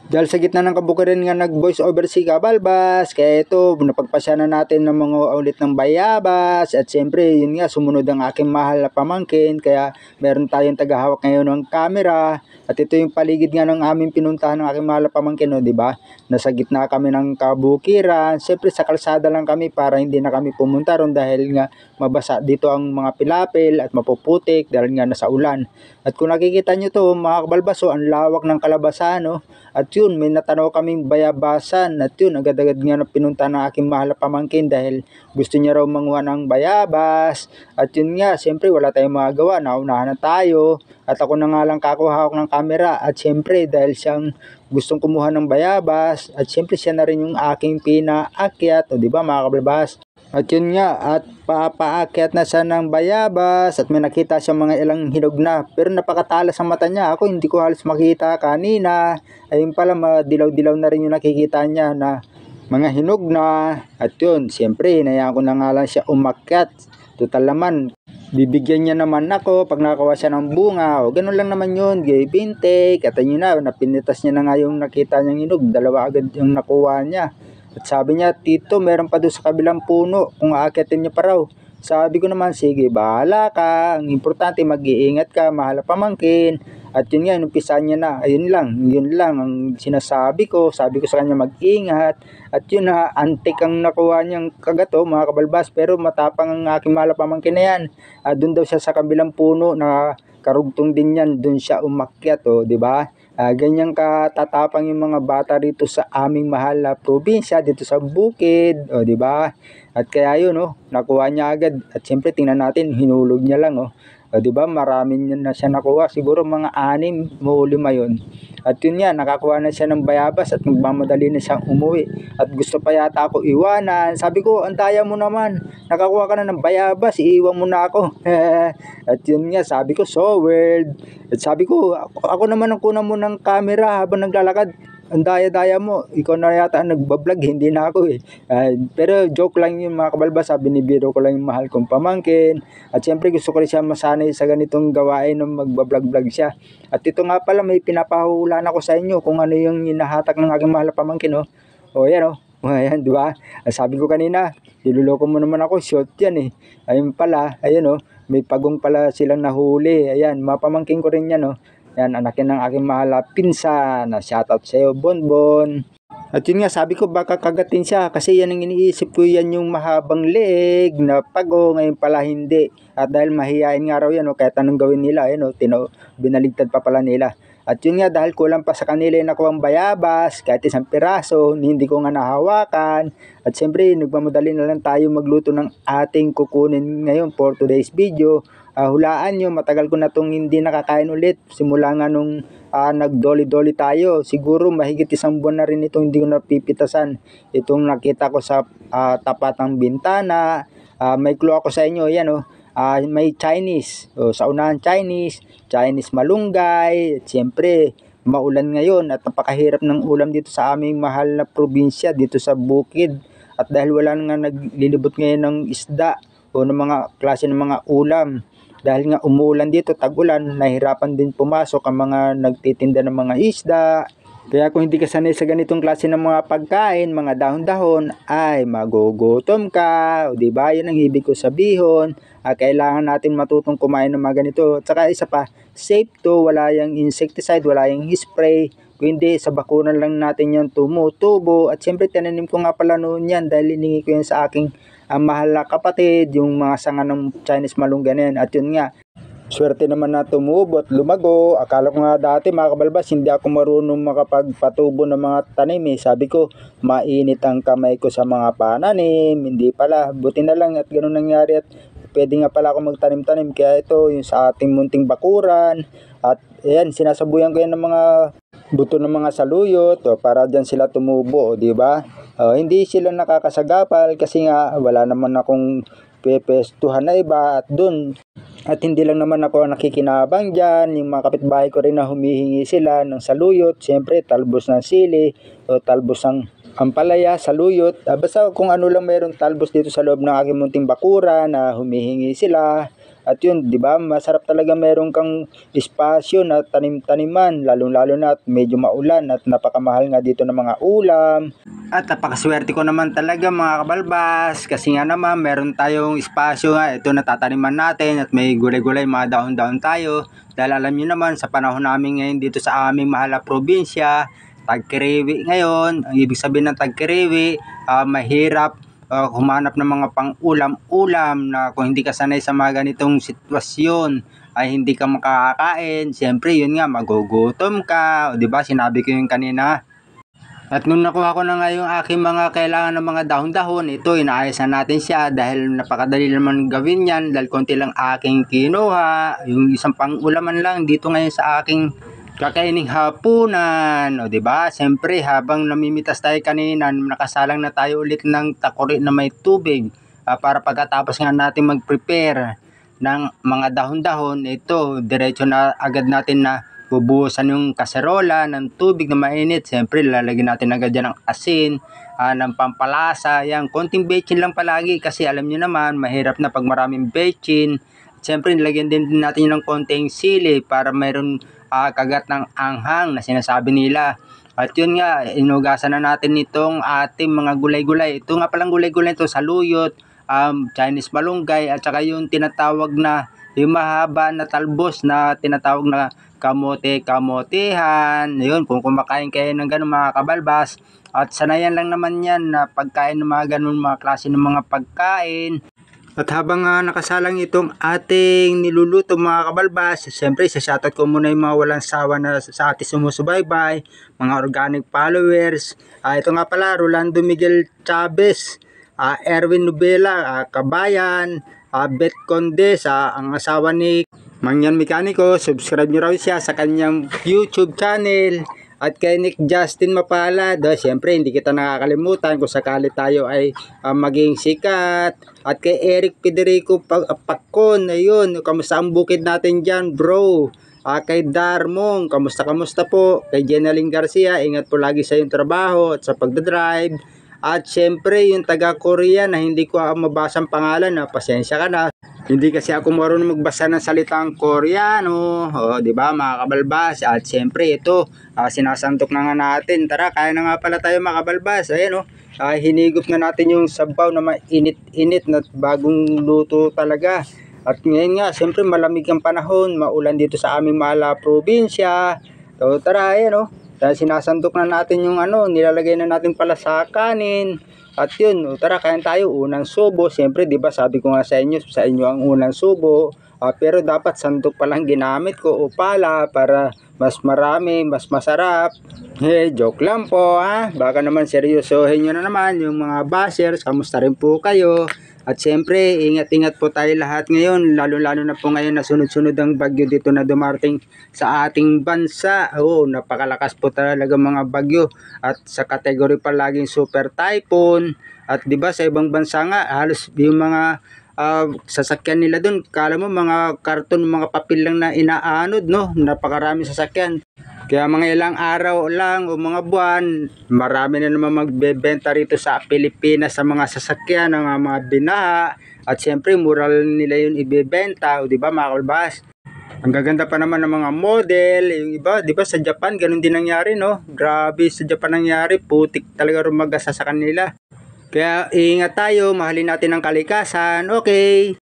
Dahil sa gitna ng kabukiran nga nag-voice over si Kabalbas, kaya ito, napagpasya na natin ng mga ulit ng bayabas. At siyempre, yun nga, sumunod ang aking mahal na pamangkin. Kaya meron tayong tagahawak ngayon ng camera. At ito yung paligid nga ng aming pinuntahan ng aking mahal na pamangkin, no, di ba? Nasa gitna kami ng kabukiran. Siyempre, sa kalsada lang kami para hindi na kami pumunta ron dahil nga mabasa dito ang mga pilapil at mapuputik dahil nga nasa ulan. At kung nakikita nyo to, mga Kabalbas, ang lawak ng kalabasan, no? At yun, may natanaw kaming bayabasan. At yun, agad-agad nga na pinunta ng aking mahal na pamangkin dahil gusto niya raw manguha ng bayabas. At yun nga, siyempre wala tayong magagawa. Naunahan na tayo. At ako na nga lang kakuha ng camera. At siyempre, dahil siyang gustong kumuha ng bayabas. At siyempre, siya na rin yung aking pinaakyat. O diba mga Kabalbas? At yun nga, at papaakyat na siya ng bayabas at may nakita siya mga ilang hinog na. Pero napakatalas ang mata niya. Ako hindi ko halos makita kanina. Ayun pala, madilaw-dilaw na rin yung nakikita niya na mga hinog na. At yun, siyempre, hinayaan ko na nga lang siya umakyat. Total naman, bibigyan niya naman ako pag nakakuha siya ng bunga. O ganun lang naman yun, give and take. At yun na, napinitas niya na nga yung nakita niyang hinog. Dalawa agad yung nakuha niya. At sabi niya, Tito, meron pa doon sa kabilang puno kung aakyatin niya pa raw. Sabi ko naman, sige, bahala ka. Ang importante, mag-iingat ka, mahal na pamangkin. At yun nga, numpisan niya na. Ayun lang ang sinasabi ko. Sabi ko sa kanya, mag-ingat. At yun na, antik ang nakuha niyang kagato, mga Kabalbas. Pero matapang ang aking mahal na pamangkin na yan. Doon daw siya sa kabilang puno na karugtong din yan. Doon siya umakyat, di ba? Ganyang katatapang yung mga bata rito sa aming mahal na probinsya, dito sa bukid, o di ba? At kaya yun, nakuha niya agad. At siyempre tingnan natin, hinulog niya lang, o di ba? Marami niya na siya nakuha, siguro mga 6 o 5 yun. At yun nga, nakakuha na siya ng bayabas at magmamadali na siyang umuwi. At gusto pa yata ako iwanan. Sabi ko, ang daya mo naman. Nakakuha ka na ng bayabas, iiwan mo na ako. At yun nga, sabi ko, so weird. At sabi ko, ako naman ang kuna mo ng camera habang naglalakad. Ang daya-daya mo. Ikaw na yata ang nagbablog, hindi na ako eh. Pero joke lang yun mga Kabalbas. Binibiro ko lang yung mahal kong pamangkin. At siyempre gusto ko rin siya masanay sa ganitong gawain nung magbablog-vlog siya. At ito nga pala, may pinapahulaan ako sa inyo kung ano yung hinahatak ng aking mahal na pamangkin. O yan ayan, di ba? Sabi ko kanina, niloloko mo naman ako, short yan eh. Ayun pala, ayan may pagong pala silang nahuli. Ayan, mapamangkin ko rin yan Yan, anakin ng aking mahal na pinsan. Shoutout sa iyo, Bonbon. At yun nga, sabi ko baka kagatin siya kasi yan ang iniisip ko, yan yung mahabang leeg na pago, ngayon pala hindi. At dahil mahihain nga raw yan, kahit anong gawin nila, binaligtad pa pala nila. At yun nga, dahil kulang pa sa kanila yung nakuwang bayabas, kahit isang piraso, hindi ko nga nahawakan. At siyempre, nagmamadali na lang tayo magluto ng ating kukunin ngayon for today's video. Hulaan nyo, matagal ko na itong hindi nakakain ulit. Simula nga nung nag-dolly-dolly tayo. Siguro mahigit 1 buwan na rin itong hindi ko napipitasan. Itong nakita ko sa tapat ng bintana. May clue ako sa inyo, yan may Chinese. Sa unahan Chinese malunggay. At siyempre, maulan ngayon at napakahirap ng ulam dito sa aming mahal na probinsya, dito sa bukid. At dahil wala nga naglilibot ngayon ng isda o ng mga klase ng mga ulam. Dahil nga umuulan dito, tag-ulan, nahirapan din pumasok ang mga nagtitinda ng mga isda. Kaya kung hindi ka sanay sa ganitong klase ng mga pagkain, mga dahon-dahon, ay magugutom ka. O diba? Yun ang ibig ko sabihin. Kailangan natin matutong kumain ng mga ganito. At saka isa pa, safe to, wala yung insecticide, wala yung spray. Kung hindi, sa bakunan lang natin yan tumutubo. At siyempre, tinanim ko nga pala noon yan dahil hiningi ko yan sa aking mahal na kapatid, yung mga sanga ng Chinese malunggay na yan. At yun nga, swerte naman na tumubo at lumago. Akala ko nga dati mga Kabalbas, hindi ako marunong makapagpatubo ng mga tanim eh. Sabi ko, mainit ang kamay ko sa mga pananim. Hindi pala, buti na lang at ganun nangyari at pwede nga pala ako magtanim-tanim. Kaya ito, yung sa ating munting bakuran. At ayan, sinasabuyan ko yan ng mga buto ng mga saluyot para dyan sila tumubo, di ba? Hindi sila nakakasagapal kasi nga wala naman akong pepestuhan na iba at dun. At hindi lang naman ako nakikinabang dyan, yung mga kapitbahay ko rin na humihingi sila ng saluyot, siyempre talbos ng sili o talbos ng ampalaya, saluyot, basta kung ano lang mayroong talbos dito sa loob ng aking munting bakura na humihingi sila. At yun, di ba, masarap talaga meron kang espasyo na tanim-taniman, lalong-lalo na at medyo maulan at napakamahal nga dito ng mga ulam. At napakaswerte ko naman talaga mga kabalbas kasi nga naman meron tayong espasyo nga ito na tataniman natin at may gulay-gulay, mga daon-daon tayo. Dahil alam nyo naman sa panahon namin ngayon dito sa aming mahal na probinsya, tagkiriwi ngayon, ang ibig sabihin ng tagkiriwi, mahirap humanap ng mga pang-ulam-ulam na kung hindi ka sanay sa mga ganitong sitwasyon ay hindi ka makakakain. Siyempre yun nga, magugutom ka, o diba sinabi ko yung kanina. At nung nakuha ko na nga yung aking mga kailangan ng mga dahon-dahon, ito inaayos na natin siya dahil napakadali naman gawin yan dahil konti lang aking kinuha, yung isang pang-ulaman lang dito ngayon sa aking kakaining hapunan. O diba? Siyempre habang namimitas tayo kanina, nakasalang na tayo ulit ng takuri na may tubig para pagkatapos nga natin mag-prepare ng mga dahon-dahon, ito diretso na agad natin na bubuhusan yung kaserola ng tubig na mainit. Siyempre lalagyan natin agad yan ng asin, ng pampalasa, yan, konting bechin lang palagi kasi alam nyo naman mahirap na pag maraming bechin. Siyempre nilagyan din natin ng konting sili para mayroon kagat ng anghang na sinasabi nila. At yun nga, inugasan na natin itong ating mga gulay-gulay. Ito nga palang gulay-gulay ito, saluyot, Chinese malunggay, at saka yung tinatawag na yung mahaba na talbos na tinatawag na kamote-kamotehan. Yun, kung kumakain kayo ng ganun mga kabalbas, at sanayan lang naman yan na pagkain ng mga ganun mga klase ng mga pagkain. At habang nakasalang itong ating niluluto mga kabalbas, siyempre isa-shoutout ko muna yung mga walang sawa na sa ating sumusubaybay, mga organic followers. Ito nga pala, Rolando Miguel Chavez, Erwin Nubela, Kabayan, Beth Condes, ang asawa ni Mangyan Mekaniko. Subscribe nyo raw siya sa kanyang YouTube channel. At kay Nick Justin Mapalad, siyempre hindi kita nakakalimutan kung sakali tayo ay maging sikat. At kay Eric Federico Pacon, ayun, kamusta ang bukid natin dyan bro? Kay Darmong, kamusta po? Kay Jenaline Garcia, ingat po lagi sa iyong trabaho at sa pagdadrive. At siyempre yung taga Korea na hindi ko mabasa ang pangalan, pasensya ka na. Hindi kasi ako marunong magbasa ng salitang Koreano, di ba mga kabalbas? At siyempre ito, sinasantok na nga natin. Tara, kaya na nga pala tayo mga kabalbas. Ayan hinigop na natin yung sabaw na mainit-init na bagong luto talaga. At ngayon nga, siyempre malamig ang panahon, maulan dito sa aming mahal na probinsya. So tara, ayan sinasantok na natin yung nilalagay na natin pala sa kanin. At yun, tara kain tayo, unang subo. Siyempre, di ba sabi ko nga sa inyo ang unang subo. Pero dapat sandok pa lang ginamit ko o pala para mas marami, mas masarap. Joke lang po Baka naman seryosohin nyo na naman yung mga bashers. Kamusta rin po kayo? At siyempre, ingat-ingat po tayo lahat ngayon, lalo-lalo na po ngayon na sunod-sunod ang bagyo dito na dumarating sa ating bansa. Napakalakas po talaga mga bagyo at sa kategory pa laging super typhoon. At 'di ba sa ibang bansa nga halos yung mga sasakyan nila doon, kala mo mga karton, mga papel lang na inaanod, napakarami sasakyan. Kaya mga ilang araw lang o mga buwan, marami na naman magbebenta rito sa Pilipinas sa mga sasakyan ng mga binaha. At siyempre, mural nila yun ibebenta, o di ba mga kalbas? Ang gaganda pa naman ng mga model, yung iba, di ba sa Japan, ganun din nangyari, Grabe, sa Japan nangyari, putik talaga rumagasa sa kanila. Kaya ingat tayo, mahalin natin ang kalikasan, okay?